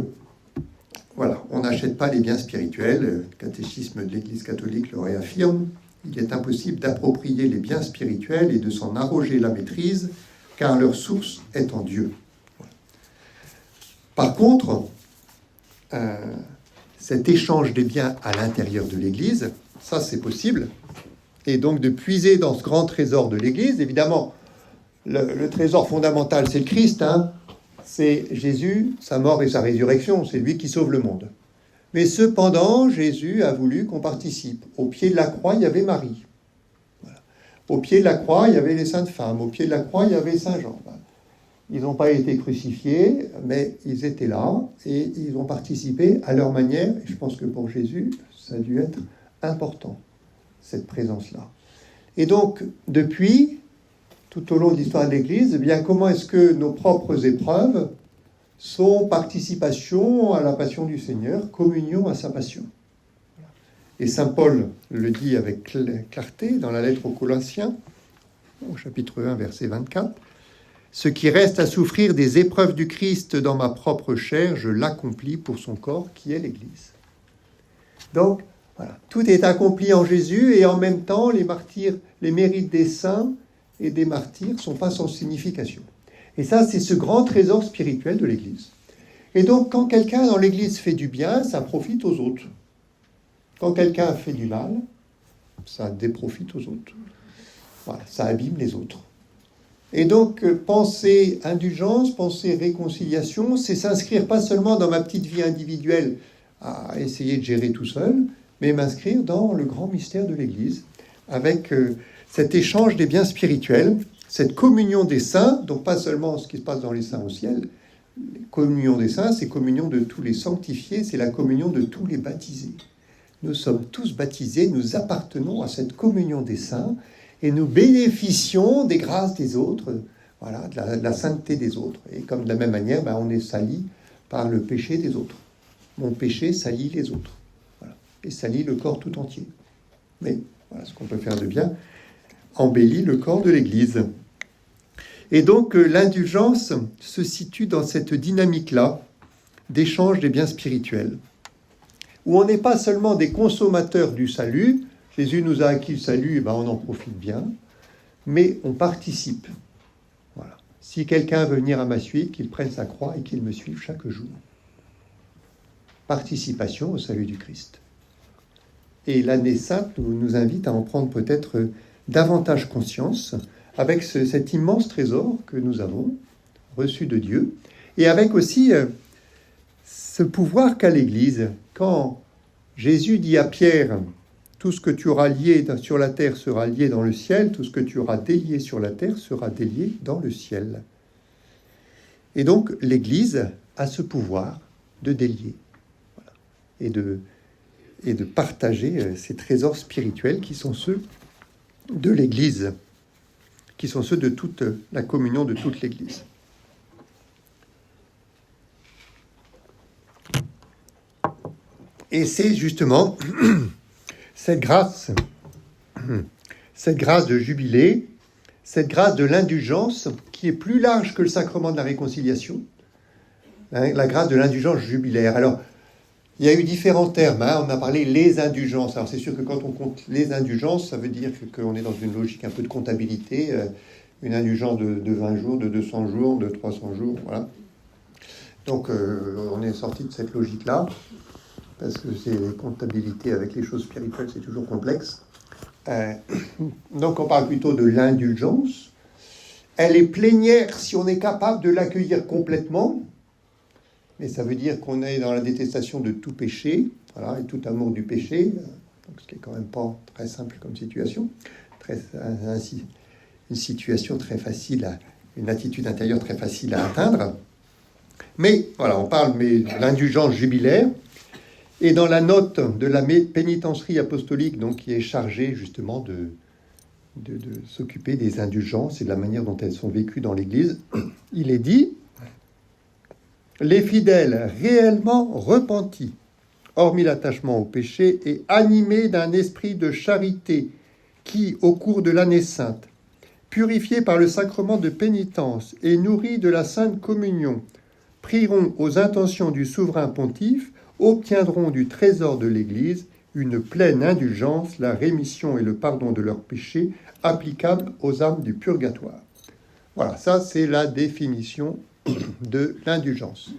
voilà, on n'achète pas les biens spirituels. Le catéchisme de l'Église catholique le réaffirme. Il est impossible d'approprier les biens spirituels et de s'en arroger la maîtrise, car leur source est en Dieu. Par contre, cet échange des biens à l'intérieur de l'Église, ça c'est possible. Et donc de puiser dans ce grand trésor de l'Église, évidemment, le trésor fondamental, c'est le Christ, c'est Jésus, sa mort et sa résurrection, c'est lui qui sauve le monde. Mais cependant, Jésus a voulu qu'on participe. Au pied de la croix, il y avait Marie. Voilà. Au pied de la croix, il y avait les saintes femmes. Au pied de la croix, il y avait Saint Jean. Ils n'ont pas été crucifiés, mais ils étaient là et ils ont participé à leur manière. Et je pense que pour Jésus, ça a dû être important, cette présence-là. Et donc, depuis, tout au long de l'histoire de l'Église, eh bien, comment est-ce que nos propres épreuves sont participation à la passion du Seigneur, communion à sa passion. Et saint Paul le dit avec clarté dans la lettre aux Colossiens, au chapitre 1, verset 24, « Ce qui reste à souffrir des épreuves du Christ dans ma propre chair, je l'accomplis pour son corps qui est l'Église. » Donc, voilà, tout est accompli en Jésus et en même temps, les martyrs, les mérites des saints et des martyrs ne sont pas sans signification. Et ça, c'est ce grand trésor spirituel de l'Église. Et donc, quand quelqu'un dans l'Église fait du bien, ça profite aux autres. Quand quelqu'un fait du mal, ça déprofite aux autres. Voilà, ça abîme les autres. Et donc, penser indulgence, penser réconciliation, c'est s'inscrire pas seulement dans ma petite vie individuelle à essayer de gérer tout seul, mais m'inscrire dans le grand mystère de l'Église, avec cet échange des biens spirituels, cette communion des saints, donc pas seulement ce qui se passe dans les saints au ciel. Communion des saints, c'est communion de tous les sanctifiés, c'est la communion de tous les baptisés. Nous sommes tous baptisés, nous appartenons à cette communion des saints et nous bénéficions des grâces des autres voilà, de la sainteté des autres. Et comme de la même manière, on est sali par le péché des autres. Mon péché salit les autres. Voilà. Et salit le corps tout entier. Mais voilà, ce qu'on peut faire de bien embellit le corps de l'Église. Et donc, l'indulgence se situe dans cette dynamique-là d'échange des biens spirituels, où on n'est pas seulement des consommateurs du salut. Jésus nous a acquis le salut, on en profite bien, mais on participe. Voilà. Si quelqu'un veut venir à ma suite, qu'il prenne sa croix et qu'il me suive chaque jour. Participation au salut du Christ. Et l'année sainte nous invite à en prendre peut-être davantage conscience avec cet immense trésor que nous avons reçu de Dieu, et avec aussi ce pouvoir qu'a l'Église. Quand Jésus dit à Pierre, tout ce que tu auras lié sur la terre sera lié dans le ciel, tout ce que tu auras délié sur la terre sera délié dans le ciel. Et donc l'Église a ce pouvoir de délier, voilà, et de partager ces trésors spirituels qui sont ceux de l'Église, qui sont ceux de toute la communion de toute l'Église. Et c'est justement cette grâce de jubilé, cette grâce de l'indulgence qui est plus large que le sacrement de la réconciliation, la grâce de l'indulgence jubilaire. Alors, il y a eu différents termes, on a parlé les indulgences. Alors c'est sûr que quand on compte les indulgences, ça veut dire qu'on est dans une logique un peu de comptabilité, une indulgence de 20 jours, de 200 jours, de 300 jours, voilà. Donc on est sorti de cette logique-là, parce que c'est la comptabilité avec les choses spirituelles, c'est toujours complexe. Donc on parle plutôt de l'indulgence. Elle est plénière si on est capable de l'accueillir complètement, mais ça veut dire qu'on est dans la détestation de tout péché, voilà, et tout amour du péché, donc ce qui est quand même pas très simple comme situation, une situation très facile, une attitude intérieure très facile à atteindre. Mais voilà, on parle de l'indulgence jubilaire. Et dans la note de la pénitencerie apostolique, donc, qui est chargée justement de s'occuper des indulgences et de la manière dont elles sont vécues dans l'Église, il est dit « Les fidèles réellement repentis, hormis l'attachement au péché, et animés d'un esprit de charité qui, au cours de l'année sainte, purifiés par le sacrement de pénitence et nourris de la Sainte Communion, prieront aux intentions du souverain pontife, obtiendront du trésor de l'Église une pleine indulgence, la rémission et le pardon de leurs péchés applicables aux âmes du purgatoire. » Voilà, ça c'est la définition de l'indulgence.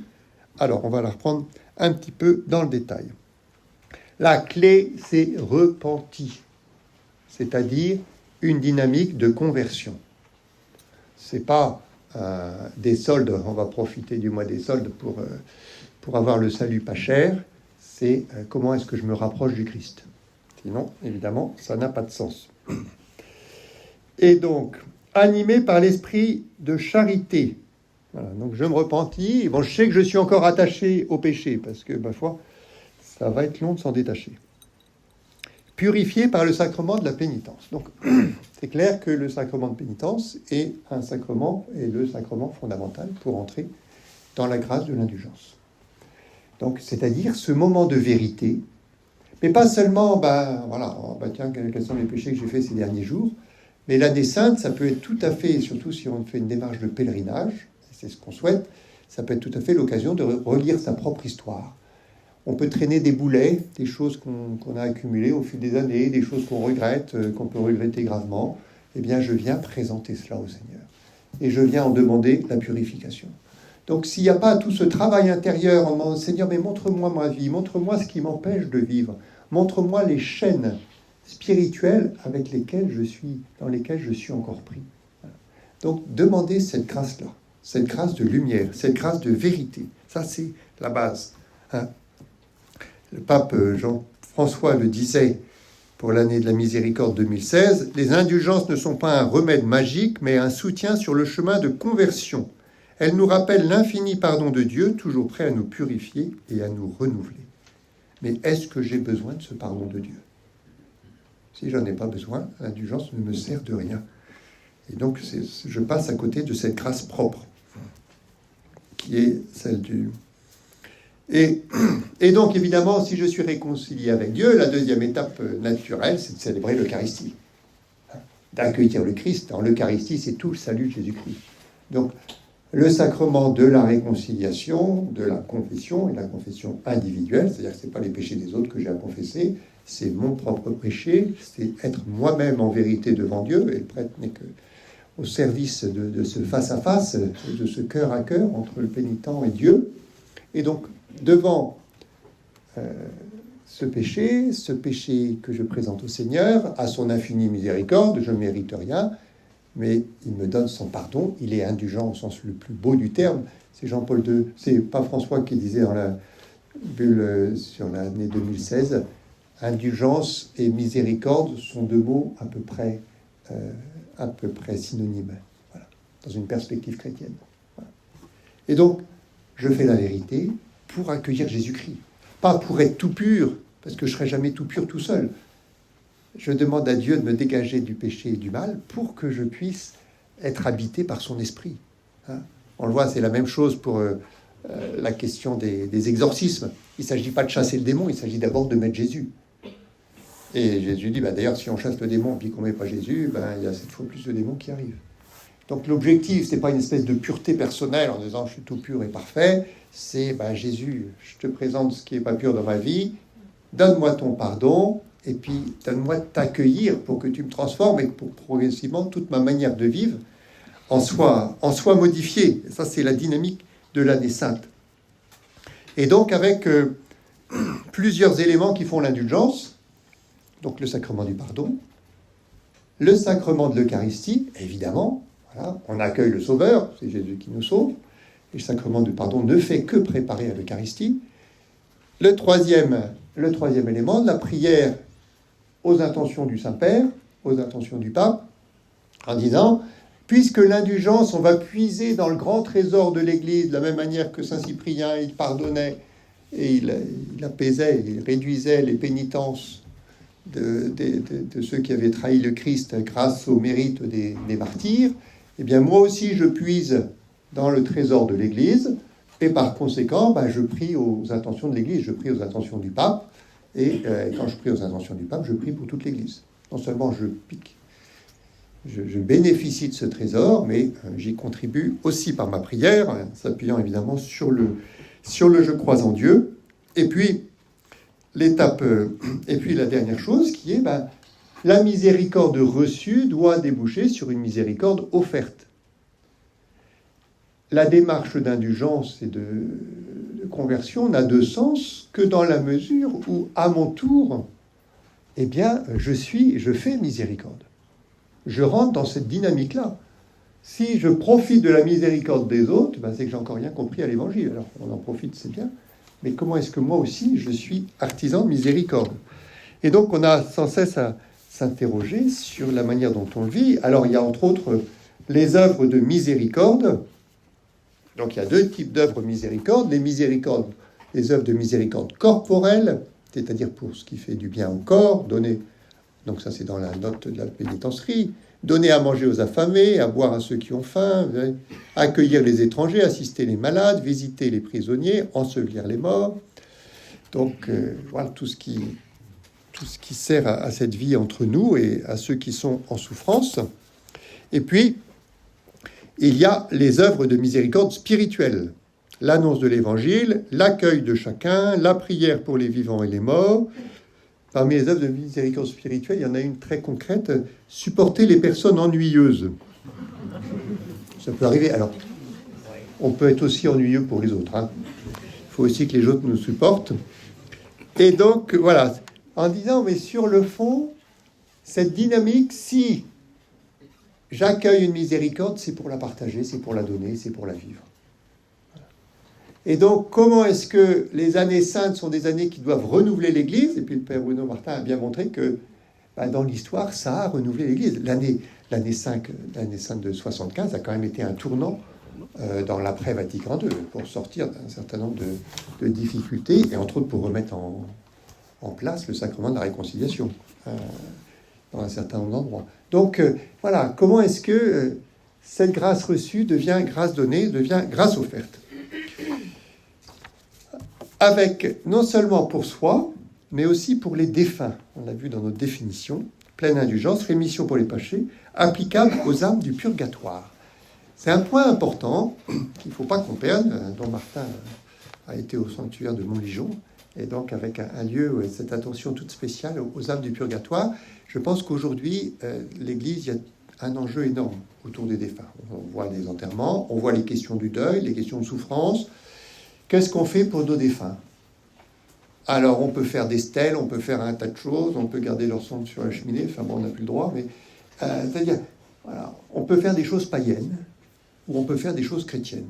Alors, on va la reprendre un petit peu dans le détail. La clé, c'est repenti, c'est-à-dire une dynamique de conversion. C'est pas des soldes, on va profiter du mois des soldes pour avoir le salut pas cher, c'est comment est-ce que je me rapproche du Christ. Sinon, évidemment, ça n'a pas de sens. Et donc, animé par l'esprit de charité. Voilà, donc je me repentis. Bon, je sais que je suis encore attaché au péché, parce que, ma foi, ça va être long de s'en détacher. Purifié par le sacrement de la pénitence. Donc, c'est clair que le sacrement de pénitence est un sacrement, et le sacrement fondamental pour entrer dans la grâce de l'indulgence. Donc, c'est-à-dire ce moment de vérité, mais pas seulement, tiens, quels sont les péchés que j'ai faits ces derniers jours, mais l'année sainte, ça peut être tout à fait, surtout si on fait une démarche de pèlerinage, c'est ce qu'on souhaite, ça peut être tout à fait l'occasion de relire sa propre histoire. On peut traîner des boulets, des choses qu'on a accumulées au fil des années, des choses qu'on regrette, qu'on peut regretter gravement. Eh bien, je viens présenter cela au Seigneur. Et je viens en demander la purification. Donc, s'il n'y a pas tout ce travail intérieur en demandant, Seigneur, mais montre-moi ma vie, montre-moi ce qui m'empêche de vivre, montre-moi les chaînes spirituelles dans lesquelles je suis encore pris. Voilà. Donc, demandez cette grâce-là, cette grâce de lumière, cette grâce de vérité. Ça, c'est la base. Le pape Jean-François le disait pour l'année de la miséricorde 2016, les indulgences ne sont pas un remède magique, mais un soutien sur le chemin de conversion. Elles nous rappellent l'infini pardon de Dieu, toujours prêt à nous purifier et à nous renouveler. Mais est-ce que j'ai besoin de ce pardon de Dieu ? Si j'en ai pas besoin, l'indulgence ne me sert de rien. Et donc, je passe à côté de cette grâce propre, qui est celle du... Et donc, évidemment, si je suis réconcilié avec Dieu, la deuxième étape naturelle, c'est de célébrer l'Eucharistie. D'accueillir le Christ. Dans l'Eucharistie, c'est tout le salut de Jésus-Christ. Donc, le sacrement de la réconciliation, de la confession, et la confession individuelle, c'est-à-dire que ce n'est pas les péchés des autres que j'ai à confesser, c'est mon propre péché, c'est être moi-même en vérité devant Dieu, et le prêtre n'est qu'au service de ce face-à-face, de ce cœur à cœur entre le pénitent et Dieu. Et donc, devant ce péché que je présente au Seigneur, à son infinie miséricorde, je ne mérite rien, mais il me donne son pardon, il est indulgent au sens le plus beau du terme. C'est Jean-Paul II, c'est pas François qui disait dans la bulle sur l'année 2016, indulgence et miséricorde sont deux mots à peu près synonymes, voilà, dans une perspective chrétienne. Voilà. Et donc, je fais la vérité pour accueillir Jésus-Christ, pas pour être tout pur, parce que je ne serai jamais tout pur tout seul. Je demande à Dieu de me dégager du péché et du mal pour que je puisse être habité par son esprit. Hein, on le voit, c'est la même chose pour la question des exorcismes. Il ne s'agit pas de chasser le démon, il s'agit d'abord de mettre Jésus. Et Jésus dit, d'ailleurs, si on chasse le démon et qu'on ne met pas Jésus, il y a 7 fois plus de démons qui arrivent. Donc l'objectif, ce n'est pas une espèce de pureté personnelle en disant je suis tout pur et parfait, c'est Jésus, je te présente ce qui n'est pas pur dans ma vie, donne-moi ton pardon, et puis donne-moi de t'accueillir pour que tu me transformes et pour progressivement toute ma manière de vivre en soit modifiée. Et ça, c'est la dynamique de l'année sainte. Et donc avec plusieurs éléments qui font l'indulgence, donc le sacrement du pardon, le sacrement de l'Eucharistie, évidemment, voilà, on accueille le Sauveur, c'est Jésus qui nous sauve, et le sacrement du pardon ne fait que préparer à l'Eucharistie. Le troisième élément, la prière aux intentions du Saint-Père, aux intentions du Pape, en disant, puisque l'indulgence, on va puiser dans le grand trésor de l'Église, de la même manière que Saint Cyprien, il pardonnait, et il apaisait, il réduisait les pénitences de ceux qui avaient trahi le Christ grâce au mérite des martyrs, eh bien moi aussi je puise dans le trésor de l'Église, et par conséquent, je prie aux intentions de l'Église, je prie aux intentions du pape, et quand je prie aux intentions du pape, je prie pour toute l'Église. Non seulement je bénéficie de ce trésor, mais j'y contribue aussi par ma prière, s'appuyant évidemment sur le je crois en Dieu. Et puis, la dernière chose qui est, la miséricorde reçue doit déboucher sur une miséricorde offerte. La démarche d'indulgence et de conversion n'a de sens que dans la mesure où, à mon tour, je fais miséricorde. Je rentre dans cette dynamique-là. Si je profite de la miséricorde des autres, c'est que j'ai encore rien compris à l'Évangile. Alors, on en profite, c'est bien. Mais comment est-ce que moi aussi, je suis artisan de miséricorde? Et donc, on a sans cesse à s'interroger sur la manière dont on le vit. Alors, il y a entre autres les œuvres de miséricorde. Donc, il y a deux types d'œuvres miséricorde. Les œuvres de miséricorde corporelle, c'est-à-dire pour ce qui fait du bien au corps, donner, donc ça c'est dans la note de la pénitencerie, donner à manger aux affamés, à boire à ceux qui ont faim, accueillir les étrangers, assister les malades, visiter les prisonniers, ensevelir les morts. Donc, voilà tout ce qui sert à cette vie entre nous et à ceux qui sont en souffrance. Et puis, il y a les œuvres de miséricorde spirituelle. L'annonce de l'Évangile, l'accueil de chacun, la prière pour les vivants et les morts. Parmi les œuvres de miséricorde spirituelle, il y en a une très concrète, supporter les personnes ennuyeuses. Ça peut arriver. Alors, on peut être aussi ennuyeux pour les autres. Il faut aussi que les autres nous supportent. Et donc, voilà, en disant, mais sur le fond, cette dynamique, si j'accueille une miséricorde, c'est pour la partager, c'est pour la donner, c'est pour la vivre. Voilà. Et donc, comment est-ce que les années saintes sont des années qui doivent renouveler l'Église? Et puis le Père Bruno Martin a bien montré que dans l'histoire, ça a renouvelé l'Église. L'année sainte de 75 a quand même été un tournant dans l'après-Vatican II pour sortir d'un certain nombre de difficultés, et entre autres pour remettre en place le sacrement de la réconciliation. dans un certain nombre d'endroits. Donc, voilà, comment est-ce que cette grâce reçue devient grâce donnée, devient grâce offerte? Avec, non seulement pour soi, mais aussi pour les défunts. On l'a vu dans notre définition. Pleine indulgence, rémission pour les péchés, applicable aux âmes du purgatoire. C'est un point important qu'il ne faut pas qu'on perde, dont Martin a été au sanctuaire de Montligeon, et donc avec un lieu, cette attention toute spéciale aux âmes du purgatoire. Je pense qu'aujourd'hui, l'Église, il y a un enjeu énorme autour des défunts. On voit les enterrements, on voit les questions du deuil, les questions de souffrance. Qu'est-ce qu'on fait pour nos défunts? Alors, on peut faire des stèles, on peut faire un tas de choses, on peut garder leur cendre sur la cheminée, enfin bon, on n'a plus le droit, mais c'est-à-dire, voilà, on peut faire des choses païennes, ou on peut faire des choses chrétiennes.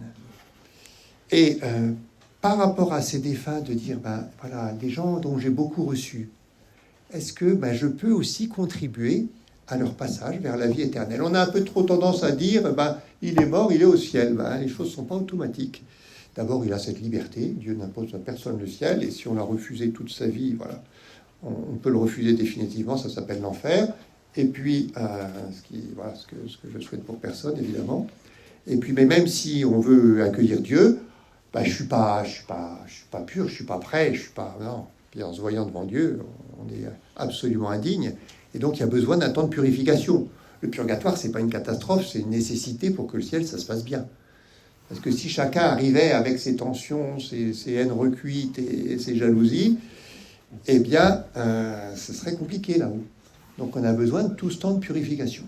Et par rapport à ces défunts, de dire, voilà, des gens dont j'ai beaucoup reçu, est-ce que je peux aussi contribuer à leur passage vers la vie éternelle? On a un peu trop tendance à dire, il est mort, il est au ciel. Les choses ne sont pas automatiques. D'abord, il a cette liberté. Dieu n'impose à personne le ciel. Et si on l'a refusé toute sa vie, voilà, on peut le refuser définitivement. Ça s'appelle l'enfer. Et puis, ce que je souhaite pour personne, évidemment. Et puis, mais même si on veut accueillir Dieu, je suis pas pur, je suis pas prêt, je suis pas. Non. Puis en se voyant devant Dieu, on est absolument indigne. Et donc, il y a besoin d'un temps de purification. Le purgatoire, c'est pas une catastrophe, c'est une nécessité pour que le ciel, ça se passe bien. Parce que si chacun arrivait avec ses tensions, ses haines recuites et ses jalousies, eh bien, ce serait compliqué là-haut. Donc, on a besoin de tout ce temps de purification.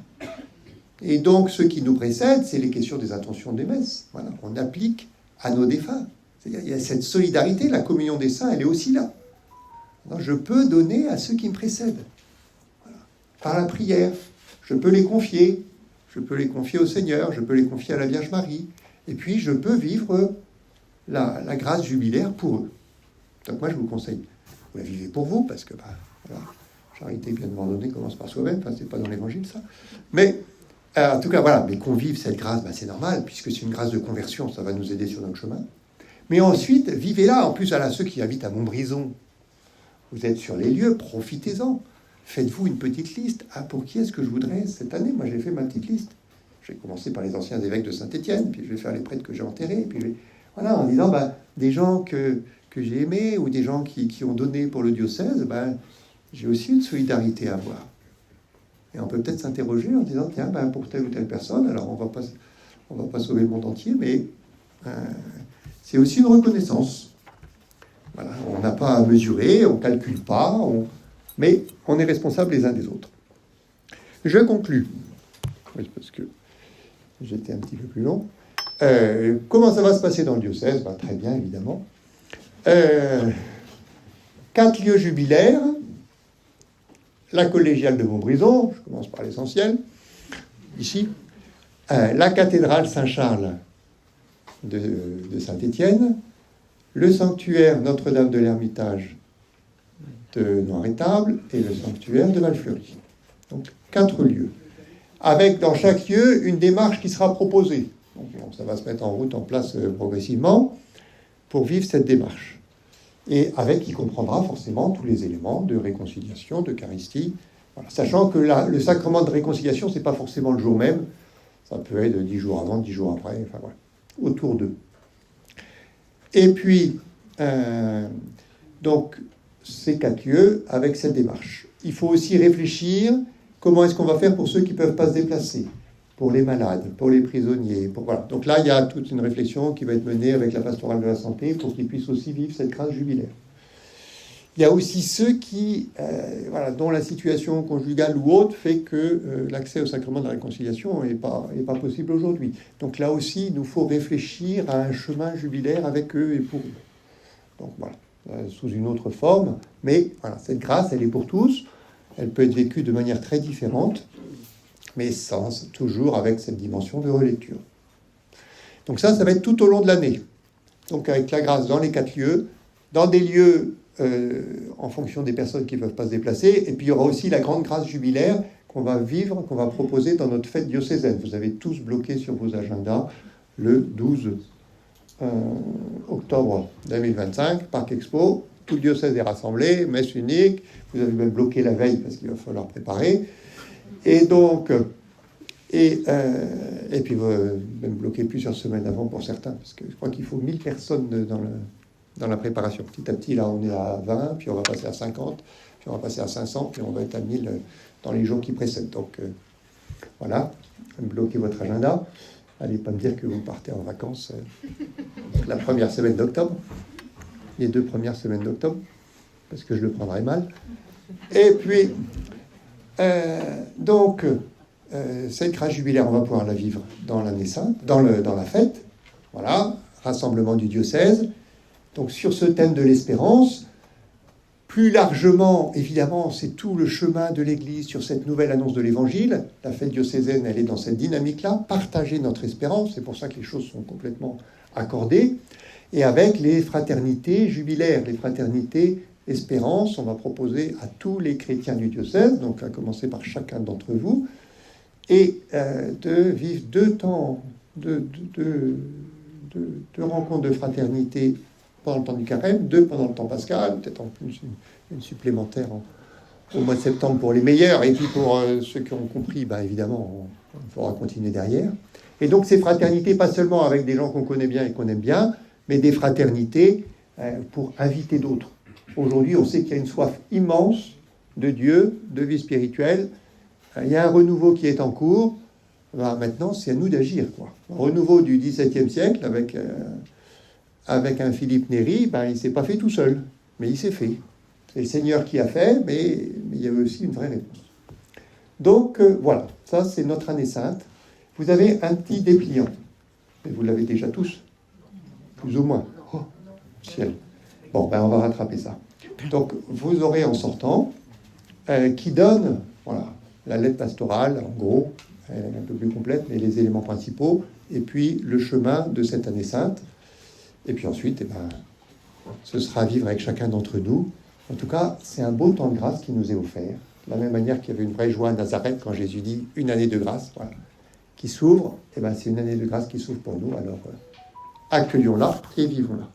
Et donc, ce qui nous précède, c'est les questions des intentions des messes. Voilà, on applique à nos défunts. C'est-à-dire, il y a cette solidarité, la communion des saints, elle est aussi là. Alors, je peux donner à ceux qui me précèdent. Voilà. Par la prière, je peux les confier. Je peux les confier au Seigneur, je peux les confier à la Vierge Marie. Et puis, je peux vivre la grâce jubilaire pour eux. Donc, moi, je vous conseille, vous la vivez pour vous, parce que, voilà, charité bien demandée commence par soi-même, c'est pas dans l'Évangile, ça. Mais, en tout cas, voilà, mais qu'on vive cette grâce, c'est normal, puisque c'est une grâce de conversion, ça va nous aider sur notre chemin. Mais ensuite, vivez-la. En plus, ceux qui habitent à Montbrison, vous êtes sur les lieux, profitez-en. Faites-vous une petite liste. Pour qui est-ce que je voudrais cette année? Moi, j'ai fait ma petite liste. Je vais commencer par les anciens évêques de Saint-Étienne, puis je vais faire les prêtres que j'ai enterrés, puis voilà, en disant des gens que j'ai aimés ou des gens qui ont donné pour le diocèse, j'ai aussi une solidarité à avoir. Et on peut peut-être s'interroger en disant, tiens, pour telle ou telle personne, alors on va pas sauver le monde entier, mais c'est aussi une reconnaissance. Voilà, on n'a pas à mesurer, on calcule pas, mais on est responsables les uns des autres. Je conclus. Oui, parce que j'étais un petit peu plus long. Comment ça va se passer dans le diocèse? Très bien, évidemment. 4 lieux jubilaires. La collégiale de Montbrison, je commence par l'essentiel, ici. La cathédrale Saint-Charles de Saint-Étienne. Le sanctuaire Notre-Dame de l'Ermitage de Noir-Étable et le sanctuaire de Valfleury. Donc, 4 lieux. Avec dans chaque lieu une démarche qui sera proposée. Donc, ça va se mettre en route, en place progressivement pour vivre cette démarche. Et il comprendra forcément tous les éléments de réconciliation, d'Eucharistie. Voilà. Sachant que le sacrement de réconciliation, c'est pas forcément le jour même. Ça peut être 10 jours avant, 10 jours après, enfin voilà, autour d'eux. Et puis, donc, ces 4 lieux avec cette démarche. Il faut aussi réfléchir. Comment est-ce qu'on va faire pour ceux qui ne peuvent pas se déplacer? Pour les malades, pour les prisonniers. Voilà. Donc là, il y a toute une réflexion qui va être menée avec la pastorale de la santé pour qu'ils puissent aussi vivre cette grâce jubilaire. Il y a aussi ceux dont la situation conjugale ou autre fait que l'accès au sacrement de la réconciliation n'est pas possible aujourd'hui. Donc là aussi, il nous faut réfléchir à un chemin jubilaire avec eux et pour eux. Donc voilà, sous une autre forme. Mais voilà, cette grâce, elle est pour tous. Elle peut être vécue de manière très différente, mais toujours avec cette dimension de relecture. Donc ça va être tout au long de l'année. Donc avec la grâce dans les 4 lieux, dans des lieux en fonction des personnes qui ne peuvent pas se déplacer, et puis il y aura aussi la grande grâce jubilaire qu'on va vivre, qu'on va proposer dans notre fête diocésaine. Vous avez tous bloqué sur vos agendas le 12 octobre 2025, Parc Expo, tout le diocèse est rassemblé, messe unique, vous avez même bloqué la veille parce qu'il va falloir préparer. Et donc, et puis même bloqué plusieurs semaines avant pour certains, parce que je crois qu'il faut 1000 personnes dans la préparation. Petit à petit, là, on est à 20, puis on va passer à 50, puis on va passer à 500, puis on va être à 1000 dans les jours qui précèdent. Donc, voilà, bloquez votre agenda. Allez pas me dire que vous partez en vacances la première semaine d'octobre, les 2 premières semaines d'octobre, parce que je le prendrai mal. Et puis, donc, cette grâce jubilaire, on va pouvoir la vivre dans l'année sainte, dans la fête, voilà, rassemblement du diocèse. Donc, sur ce thème de l'espérance, plus largement, évidemment, c'est tout le chemin de l'Église sur cette nouvelle annonce de l'Évangile. La fête diocésaine, elle est dans cette dynamique-là, partager notre espérance, c'est pour ça que les choses sont complètement accordées. Et avec les fraternités jubilaires, les fraternités espérance, on va proposer à tous les chrétiens du diocèse, donc à commencer par chacun d'entre vous, et de vivre 2 temps de rencontres de fraternité pendant le temps du carême, 2 pendant le temps pascal, peut-être en plus une supplémentaire au mois de septembre pour les meilleurs, et puis pour ceux qui ont compris, évidemment, on faudra continuer derrière. Et donc ces fraternités, pas seulement avec des gens qu'on connaît bien et qu'on aime bien, mais des fraternités pour inviter d'autres. Aujourd'hui, on sait qu'il y a une soif immense de Dieu, de vie spirituelle. Il y a un renouveau qui est en cours. Maintenant, c'est à nous d'agir, quoi. Un renouveau du XVIIe siècle avec un Philippe Néri, il ne s'est pas fait tout seul, mais il s'est fait. C'est le Seigneur qui a fait, mais il y avait aussi une vraie réponse. Donc, voilà, ça c'est notre année sainte. Vous avez un petit dépliant, mais vous l'avez déjà tous, plus ou moins. Oh, ciel. Bon, on va rattraper ça. Donc, vous aurez en sortant, qui donne, voilà, la lettre pastorale, en gros, elle est un peu plus complète, mais les éléments principaux, et puis le chemin de cette année sainte. Et puis ensuite, ce sera à vivre avec chacun d'entre nous. En tout cas, c'est un beau temps de grâce qui nous est offert. De la même manière qu'il y avait une vraie joie à Nazareth quand Jésus dit une année de grâce, voilà, qui s'ouvre, c'est une année de grâce qui s'ouvre pour nous. Alors, accueillons-la et vivons-la.